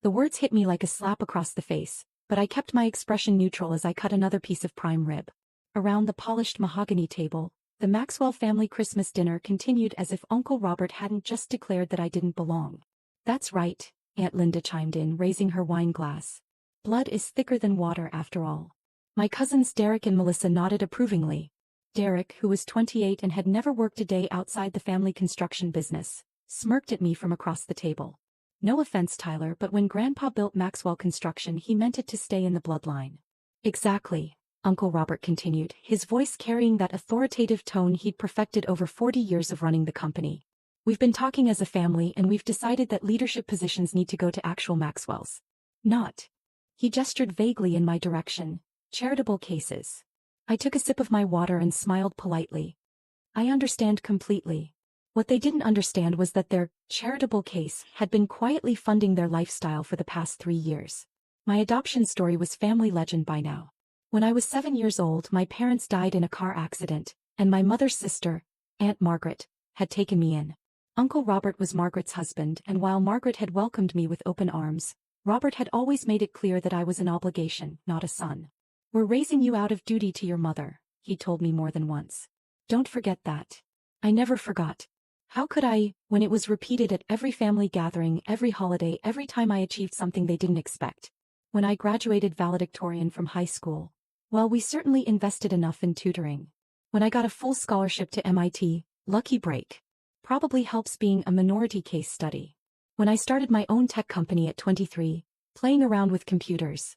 The words hit me like a slap across the face, but I kept my expression neutral as I cut another piece of prime rib. Around the polished mahogany table, the Maxwell family Christmas dinner continued as if Uncle Robert hadn't just declared that I didn't belong. "That's right," Aunt Linda chimed in, raising her wine glass. "Blood is thicker than water after all." My cousins Derek and Melissa nodded approvingly. Derek, who was 28 and had never worked a day outside the family construction business, smirked at me from across the table. "No offense, Tyler, but when Grandpa built Maxwell Construction, he meant it to stay in the bloodline." "Exactly," Uncle Robert continued, his voice carrying that authoritative tone he'd perfected over 40 years of running the company. "We've been talking as a family and we've decided that leadership positions need to go to actual Maxwells. Not." He gestured vaguely in my direction. "Charitable cases." I took a sip of my water and smiled politely. "I understand completely." What they didn't understand was that their charitable case had been quietly funding their lifestyle for the past 3 years. My adoption story was family legend by now. When I was 7 years old, my parents died in a car accident, and my mother's sister, Aunt Margaret, had taken me in. Uncle Robert was Margaret's husband, and while Margaret had welcomed me with open arms, Robert had always made it clear that I was an obligation, not a son. "We're raising you out of duty to your mother," he told me more than once. "Don't forget that." I never forgot. How could I, when it was repeated at every family gathering, every holiday, every time I achieved something they didn't expect? When I graduated valedictorian from high school, well, we certainly invested enough in tutoring. When I got a full scholarship to MIT, lucky break. Probably helps being a minority case study. When I started my own tech company at 23, playing around with computers.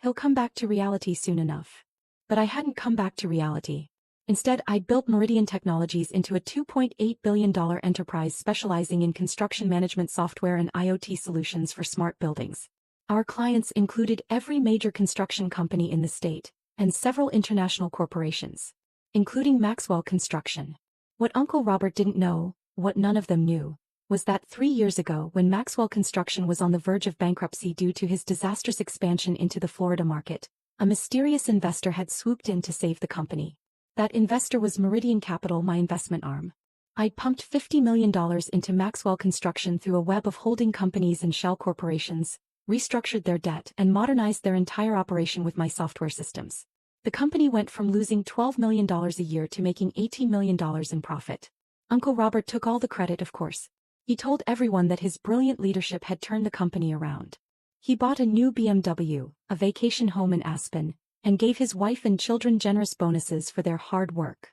He'll come back to reality soon enough. But I hadn't come back to reality. Instead, I built Meridian Technologies into a $2.8 billion enterprise specializing in construction management software and IoT solutions for smart buildings. Our clients included every major construction company in the state, and several international corporations, including Maxwell Construction. What Uncle Robert didn't know, what none of them knew, was that 3 years ago when Maxwell Construction was on the verge of bankruptcy due to his disastrous expansion into the Florida market, a mysterious investor had swooped in to save the company. That investor was Meridian Capital, my investment arm. I'd pumped $50 million into Maxwell Construction through a web of holding companies and shell corporations, restructured their debt and modernized their entire operation with my software systems. The company went from losing $12 million a year to making $18 million in profit. Uncle Robert took all the credit, of course. He told everyone that his brilliant leadership had turned the company around. He bought a new BMW, a vacation home in Aspen, and gave his wife and children generous bonuses for their hard work.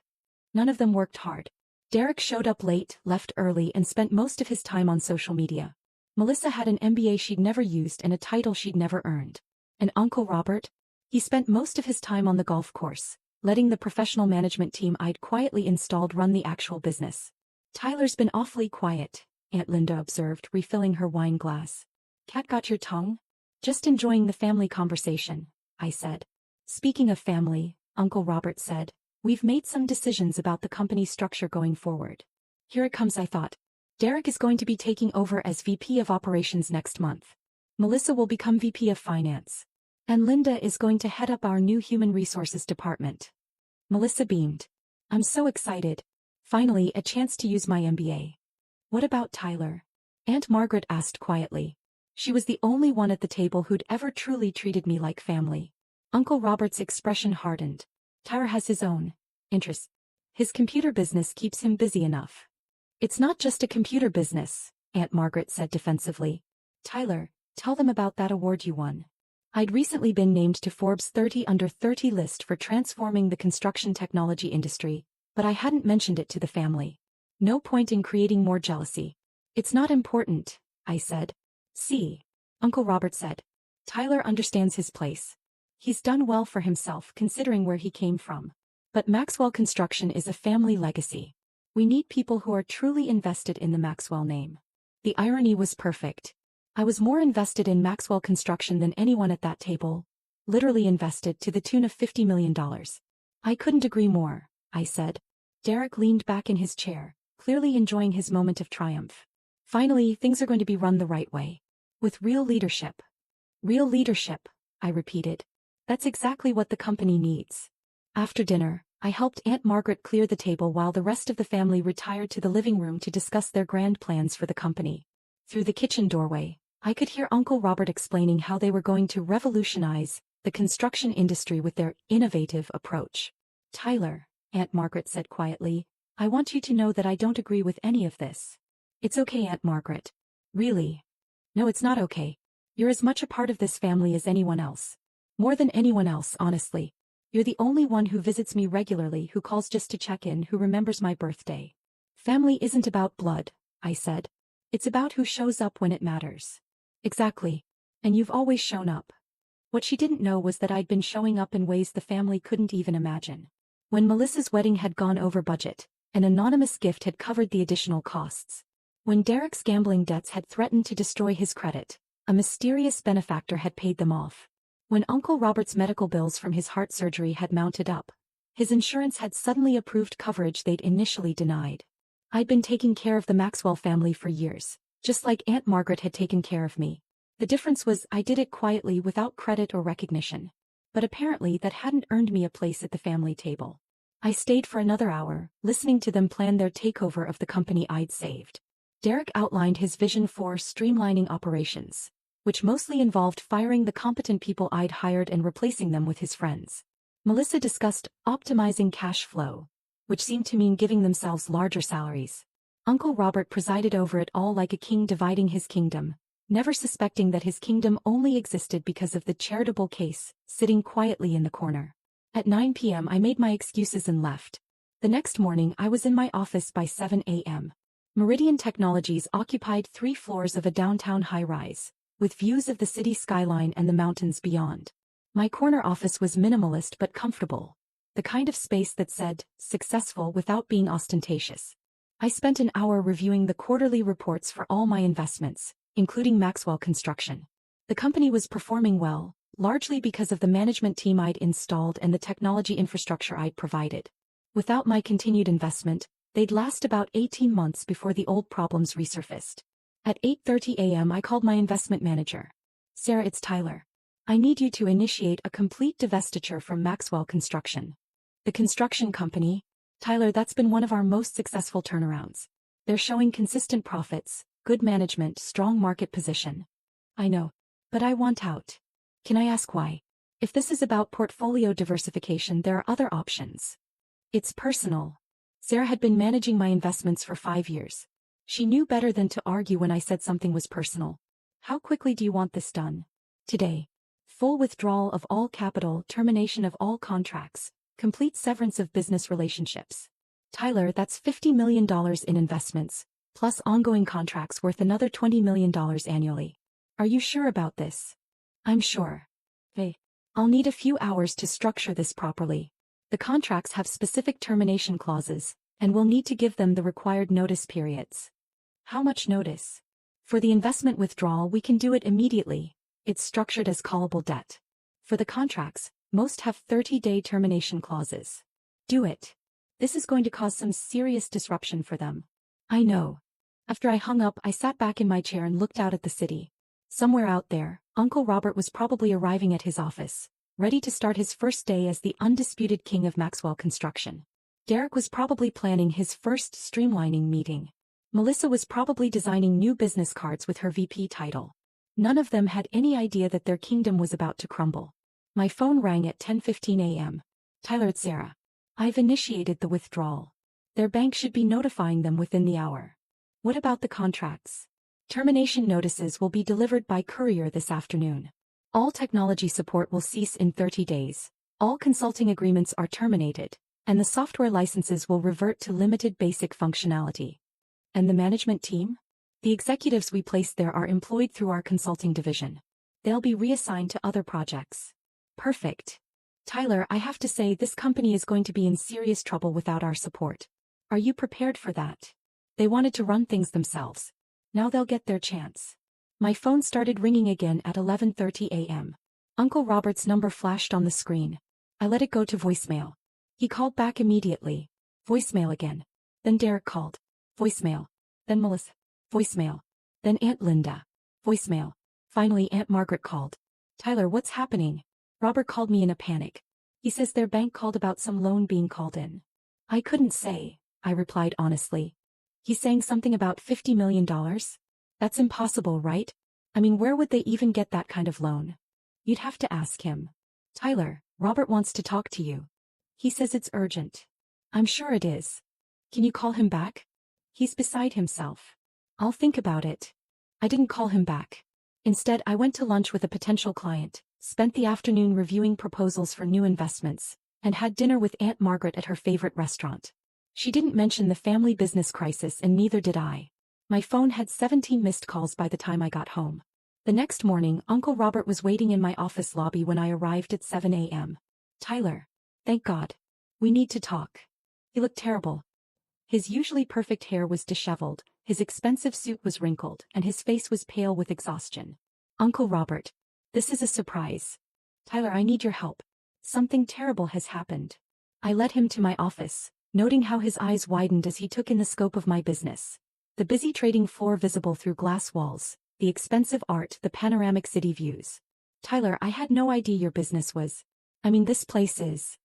None of them worked hard. Derek showed up late, left early, and spent most of his time on social media. Melissa had an MBA she'd never used and a title she'd never earned. And Uncle Robert? He spent most of his time on the golf course, letting the professional management team I'd quietly installed run the actual business. "Tyler's been awfully quiet," Aunt Linda observed, refilling her wine glass. "Cat got your tongue?" "Just enjoying the family conversation," I said. "Speaking of family," Uncle Robert said, "we've made some decisions about the company structure going forward." Here it comes, I thought. Derek is going to be taking over as VP of Operations next month. Melissa will become VP of Finance. And Linda is going to head up our new Human Resources department. Melissa beamed. "I'm so excited. Finally, a chance to use my MBA. "What about Tyler?" Aunt Margaret asked quietly. She was the only one at the table who'd ever truly treated me like family. Uncle Robert's expression hardened. "Tyler has his own interests. His computer business keeps him busy enough." "It's not just a computer business," Aunt Margaret said defensively. "Tyler, tell them about that award you won." I'd recently been named to Forbes 30 Under 30 list for transforming the construction technology industry, but I hadn't mentioned it to the family. No point in creating more jealousy. "It's not important," I said. "See," Uncle Robert said. "Tyler understands his place. He's done well for himself considering where he came from. But Maxwell Construction is a family legacy. We need people who are truly invested in the Maxwell name." The irony was perfect. I was more invested in Maxwell Construction than anyone at that table. Literally invested to the tune of $50 million. "I couldn't agree more," I said. Derek leaned back in his chair, clearly enjoying his moment of triumph. "Finally, things are going to be run the right way. With real leadership." "Real leadership," I repeated. "That's exactly what the company needs." After dinner, I helped Aunt Margaret clear the table while the rest of the family retired to the living room to discuss their grand plans for the company. Through the kitchen doorway, I could hear Uncle Robert explaining how they were going to revolutionize the construction industry with their innovative approach. Tyler, Aunt Margaret said quietly, I want you to know that I don't agree with any of this. It's okay, Aunt Margaret. Really? No, it's not okay. You're as much a part of this family as anyone else. More than anyone else, honestly. You're the only one who visits me regularly, who calls just to check in, who remembers my birthday. Family isn't about blood, I said. It's about who shows up when it matters. Exactly. And you've always shown up. What she didn't know was that I'd been showing up in ways the family couldn't even imagine. When Melissa's wedding had gone over budget, an anonymous gift had covered the additional costs. When Derek's gambling debts had threatened to destroy his credit, a mysterious benefactor had paid them off. When Uncle Robert's medical bills from his heart surgery had mounted up, his insurance had suddenly approved coverage they'd initially denied. I'd been taking care of the Maxwell family for years, just like Aunt Margaret had taken care of me. The difference was I did it quietly without credit or recognition. But apparently that hadn't earned me a place at the family table. I stayed for another hour, listening to them plan their takeover of the company I'd saved. Derek outlined his vision for streamlining operations, which mostly involved firing the competent people I'd hired and replacing them with his friends. Melissa discussed optimizing cash flow, which seemed to mean giving themselves larger salaries. Uncle Robert presided over it all like a king dividing his kingdom, never suspecting that his kingdom only existed because of the charitable case, sitting quietly in the corner. At 9 p.m. I made my excuses and left. The next morning I was in my office by 7 a.m. Meridian Technologies occupied 3 floors of a downtown high-rise, with views of the city skyline and the mountains beyond. My corner office was minimalist but comfortable, the kind of space that said, successful without being ostentatious. I spent an hour reviewing the quarterly reports for all my investments, including Maxwell Construction. The company was performing well, largely because of the management team I'd installed and the technology infrastructure I'd provided. Without my continued investment, they'd last about 18 months before the old problems resurfaced. At 8:30 a.m. I called my investment manager. Sarah, it's Tyler. I need you to initiate a complete divestiture from Maxwell Construction. The construction company? Tyler, that's been one of our most successful turnarounds. They're showing consistent profits, good management, strong market position. I know. But I want out. Can I ask why? If this is about portfolio diversification, there are other options. It's personal. Sarah had been managing my investments for 5 years. She knew better than to argue when I said something was personal. How quickly do you want this done? Today. Full withdrawal of all capital, termination of all contracts, complete severance of business relationships. Tyler, that's $50 million in investments, plus ongoing contracts worth another $20 million annually. Are you sure about this? I'm sure. Hey, I'll need a few hours to structure this properly. The contracts have specific termination clauses, and we'll need to give them the required notice periods. How much notice? For the investment withdrawal, we can do it immediately. It's structured as callable debt. For the contracts, most have 30-day termination clauses. Do it. This is going to cause some serious disruption for them. I know. After I hung up, I sat back in my chair and looked out at the city. Somewhere out there, Uncle Robert was probably arriving at his office, ready to start his first day as the undisputed king of Maxwell Construction. Derek was probably planning his first streamlining meeting. Melissa was probably designing new business cards with her VP title. None of them had any idea that their kingdom was about to crumble. My phone rang at 10:15 a.m. Tyler, it's Sarah. I've initiated the withdrawal. Their bank should be notifying them within the hour. What about the contracts? Termination notices will be delivered by courier this afternoon. All technology support will cease in 30 days. All consulting agreements are terminated, and the software licenses will revert to limited basic functionality. And the management team? The executives we placed there are employed through our consulting division. They'll be reassigned to other projects. Perfect. Tyler, I have to say this company is going to be in serious trouble without our support. Are you prepared for that? They wanted to run things themselves. Now they'll get their chance. My phone started ringing again at 11:30 a.m. Uncle Robert's number flashed on the screen. I let it go to voicemail. He called back immediately. Voicemail again. Then Derek called. Voicemail. Then Melissa. Voicemail. Then Aunt Linda. Voicemail. Finally Aunt Margaret called. Tyler, what's happening? Robert called me in a panic. He says their bank called about some loan being called in. I couldn't say, I replied honestly. He's saying something about $50 million? That's impossible, right? I mean, where would they even get that kind of loan? You'd have to ask him. Tyler, Robert wants to talk to you. He says it's urgent. I'm sure it is. Can you call him back? He's beside himself. I'll think about it. I didn't call him back. Instead, I went to lunch with a potential client, spent the afternoon reviewing proposals for new investments, and had dinner with Aunt Margaret at her favorite restaurant. She didn't mention the family business crisis, and neither did I. My phone had 17 missed calls by the time I got home. The next morning, Uncle Robert was waiting in my office lobby when I arrived at 7 a.m. Tyler. Thank God. We need to talk. He looked terrible. His usually perfect hair was disheveled, his expensive suit was wrinkled, and his face was pale with exhaustion. Uncle Robert. This is a surprise. Tyler, I need your help. Something terrible has happened. I led him to my office, noting how his eyes widened as he took in the scope of my business. The busy trading floor visible through glass walls, the expensive art, the panoramic city views. Tyler, I had no idea your business was. This place is.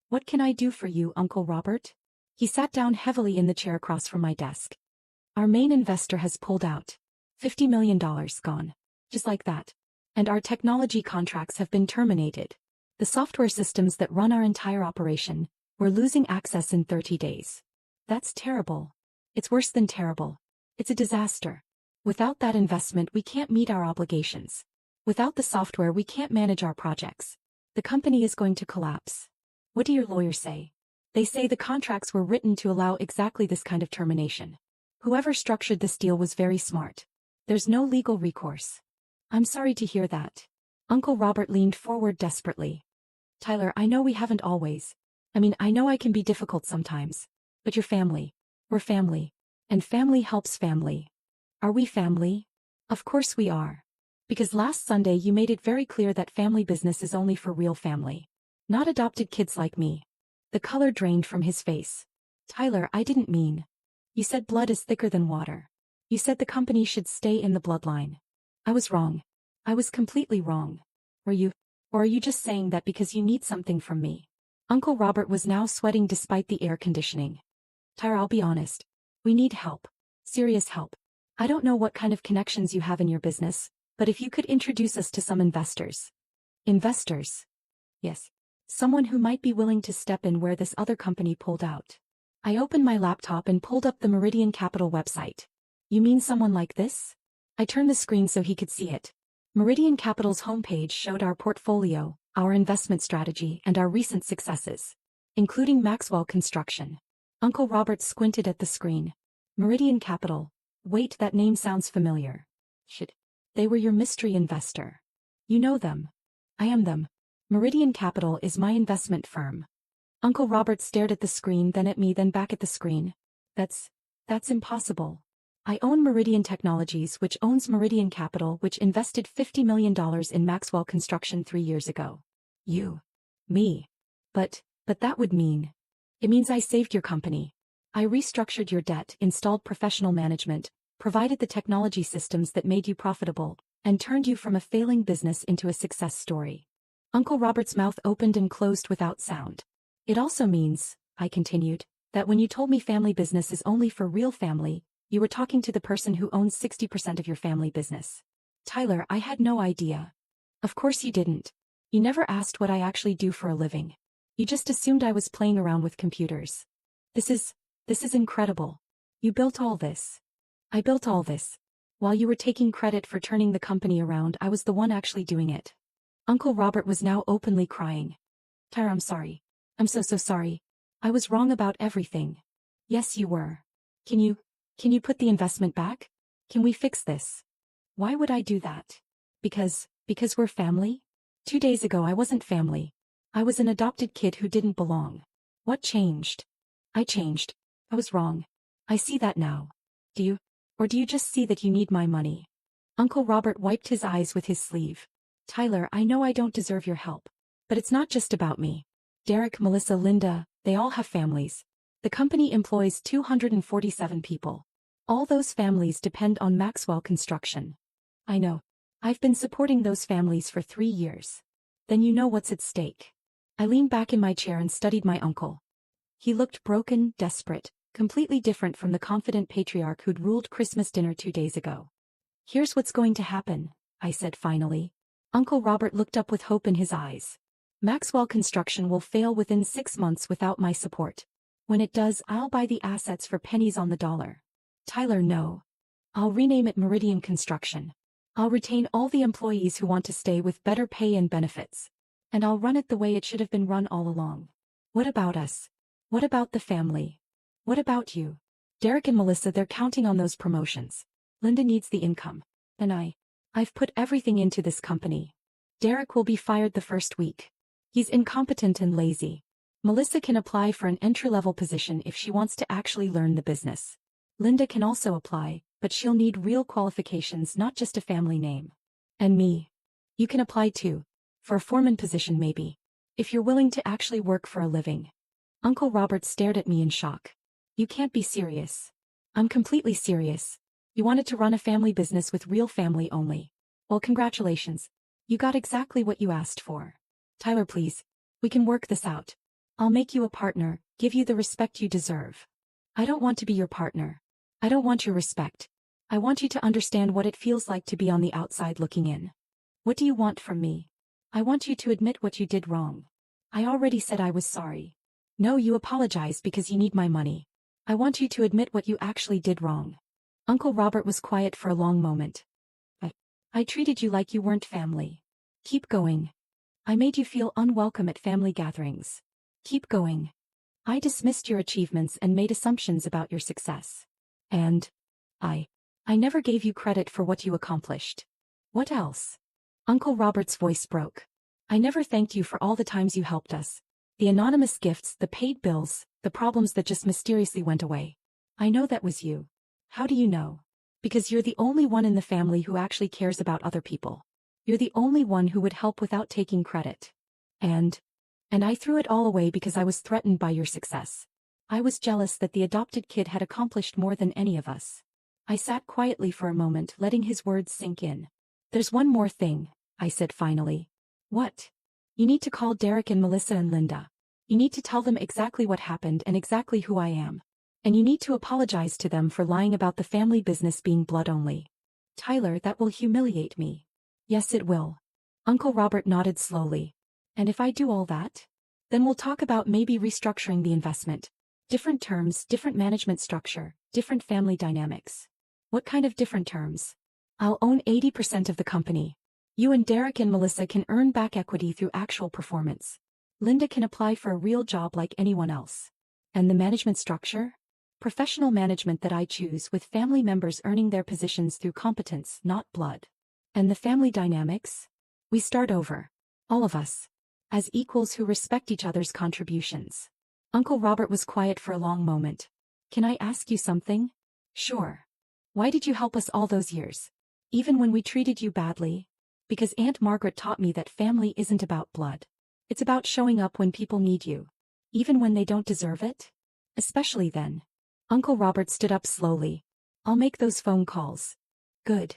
What can I do for you, Uncle Robert? He sat down heavily in the chair across from my desk. Our main investor has pulled out. $50 million gone. Just like that. And our technology contracts have been terminated. The software systems that run our entire operation, we're losing access in 30 days. That's terrible. It's worse than terrible. It's a disaster. Without that investment, we can't meet our obligations. Without the software, we can't manage our projects. The company is going to collapse. What do your lawyers say? They say the contracts were written to allow exactly this kind of termination. Whoever structured this deal was very smart. There's no legal recourse. I'm sorry to hear that. Uncle Robert leaned forward desperately. Tyler, I know we haven't always. I know I can be difficult sometimes. But you're family. We're family. And family helps family. Are we family? Of course we are. Because last Sunday you made it very clear that family business is only for real family. Not adopted kids like me. The color drained from his face. Tyler, I didn't mean. You said blood is thicker than water. You said the company should stay in the bloodline. I was wrong. I was completely wrong. Or are you just saying that because you need something from me? Uncle Robert was now sweating despite the air conditioning. Tyler, I'll be honest. We need help. Serious help. I don't know what kind of connections you have in your business, but if you could introduce us to some investors. Investors? Yes. Someone who might be willing to step in where this other company pulled out. I opened my laptop and pulled up the Meridian Capital website. You mean someone like this? I turned the screen so he could see it. Meridian Capital's homepage showed our portfolio, our investment strategy, and our recent successes, including Maxwell Construction. Uncle Robert squinted at the screen. Meridian Capital. Wait, that name sounds familiar. Shit. They were your mystery investor. You know them. I am them. Meridian Capital is my investment firm. Uncle Robert stared at the screen, then at me, then back at the screen. That's impossible. I own Meridian Technologies, which owns Meridian Capital, which invested $50 million in Maxwell Construction 3 years ago. You. Me. But that would mean. It means I saved your company. I restructured your debt, installed professional management, provided the technology systems that made you profitable, and turned you from a failing business into a success story. Uncle Robert's mouth opened and closed without sound. It also means, I continued, that when you told me family business is only for real family, you were talking to the person who owns 60% of your family business. Tyler, I had no idea. Of course you didn't. You never asked what I actually do for a living. You just assumed I was playing around with computers. This is incredible. You built all this. I built all this. While you were taking credit for turning the company around, I was the one actually doing it. Uncle Robert was now openly crying. Tyler, I'm sorry. I'm so sorry. I was wrong about everything. Yes, you were. Can you put the investment back? Can we fix this? Why would I do that? Because we're family? 2 days ago I wasn't family. I was an adopted kid who didn't belong. What changed? I changed. I was wrong. I see that now. Do you just see that you need my money? Uncle Robert wiped his eyes with his sleeve. Tyler, I know I don't deserve your help. But it's not just about me. Derek, Melissa, Linda, they all have families. The company employs 247 people. All those families depend on Maxwell Construction. I know. I've been supporting those families for 3 years. Then you know what's at stake. I leaned back in my chair and studied my uncle. He looked broken, desperate, completely different from the confident patriarch who'd ruled Christmas dinner 2 days ago. Here's what's going to happen. I said finally. Uncle Robert looked up with hope in his eyes. Maxwell Construction will fail within 6 months without my support. When it does, I'll buy the assets for pennies on the dollar. Tyler, no. I'll rename it Meridian Construction. I'll retain all the employees who want to stay with better pay and benefits. And I'll run it the way it should have been run all along. What about us? What about the family? What about you? Derek and Melissa, they're counting on those promotions. Linda needs the income. And I've put everything into this company. Derek will be fired the first week. He's incompetent and lazy. Melissa can apply for an entry-level position if she wants to actually learn the business. Linda can also apply, but she'll need real qualifications, not just a family name. And me. You can apply too. For a foreman position maybe. If you're willing to actually work for a living. Uncle Robert stared at me in shock. You can't be serious. I'm completely serious. You wanted to run a family business with real family only. Well, congratulations. You got exactly what you asked for. Tyler, please. We can work this out. I'll make you a partner, give you the respect you deserve. I don't want to be your partner. I don't want your respect. I want you to understand what it feels like to be on the outside looking in. What do you want from me? I want you to admit what you did wrong. I already said I was sorry. No, you apologize because you need my money. I want you to admit what you actually did wrong. Uncle Robert was quiet for a long moment. I treated you like you weren't family. Keep going. I made you feel unwelcome at family gatherings. Keep going. I dismissed your achievements and made assumptions about your success. And I never gave you credit for what you accomplished. What else? Uncle Robert's voice broke. I never thanked you for all the times you helped us. The anonymous gifts, the paid bills, the problems that just mysteriously went away. I know that was you. How do you know? Because you're the only one in the family who actually cares about other people. You're the only one who would help without taking credit. And I threw it all away because I was threatened by your success. I was jealous that the adopted kid had accomplished more than any of us. I sat quietly for a moment, letting his words sink in. There's one more thing, I said finally. What? You need to call Derek and Melissa and Linda. You need to tell them exactly what happened and exactly who I am. And you need to apologize to them for lying about the family business being blood only. Tyler, that will humiliate me. Yes, it will. Uncle Robert nodded slowly. And if I do all that? Then we'll talk about maybe restructuring the investment. Different terms, different management structure, different family dynamics. What kind of different terms? I'll own 80% of the company. You and Derek and Melissa can earn back equity through actual performance. Linda can apply for a real job like anyone else. And the management structure? Professional management that I choose, with family members earning their positions through competence, not blood. And the family dynamics? We start over. All of us. As equals who respect each other's contributions. Uncle Robert was quiet for a long moment. Can I ask you something? Sure. Why did you help us all those years? Even when we treated you badly? Because Aunt Margaret taught me that family isn't about blood. It's about showing up when people need you. Even when they don't deserve it? Especially then. Uncle Robert stood up slowly. I'll make those phone calls. Good.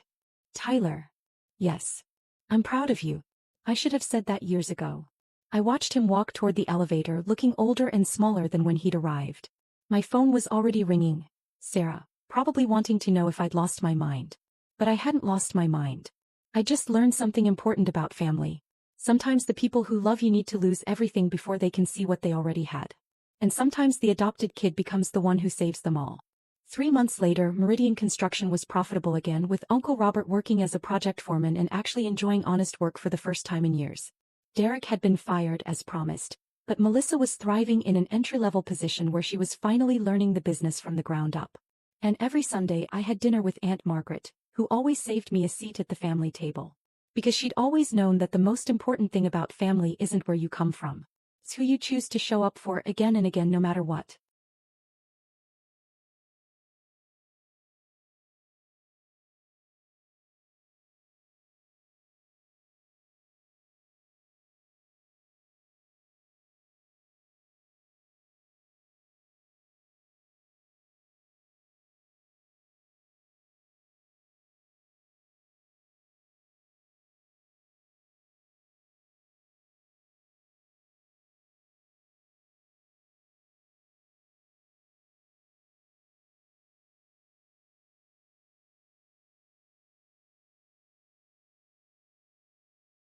Tyler. Yes. I'm proud of you. I should have said that years ago. I watched him walk toward the elevator, looking older and smaller than when he'd arrived. My phone was already ringing. Sarah, probably wanting to know if I'd lost my mind. But I hadn't lost my mind. I just learned something important about family. Sometimes the people who love you need to lose everything before they can see what they already had. And sometimes the adopted kid becomes the one who saves them all. 3 months later, Meridian Construction was profitable again, with Uncle Robert working as a project foreman and actually enjoying honest work for the first time in years. Derek had been fired as promised, but Melissa was thriving in an entry-level position where she was finally learning the business from the ground up. And every Sunday I had dinner with Aunt Margaret, who always saved me a seat at the family table. Because she'd always known that the most important thing about family isn't where you come from. It's who you choose to show up for again and again no matter what.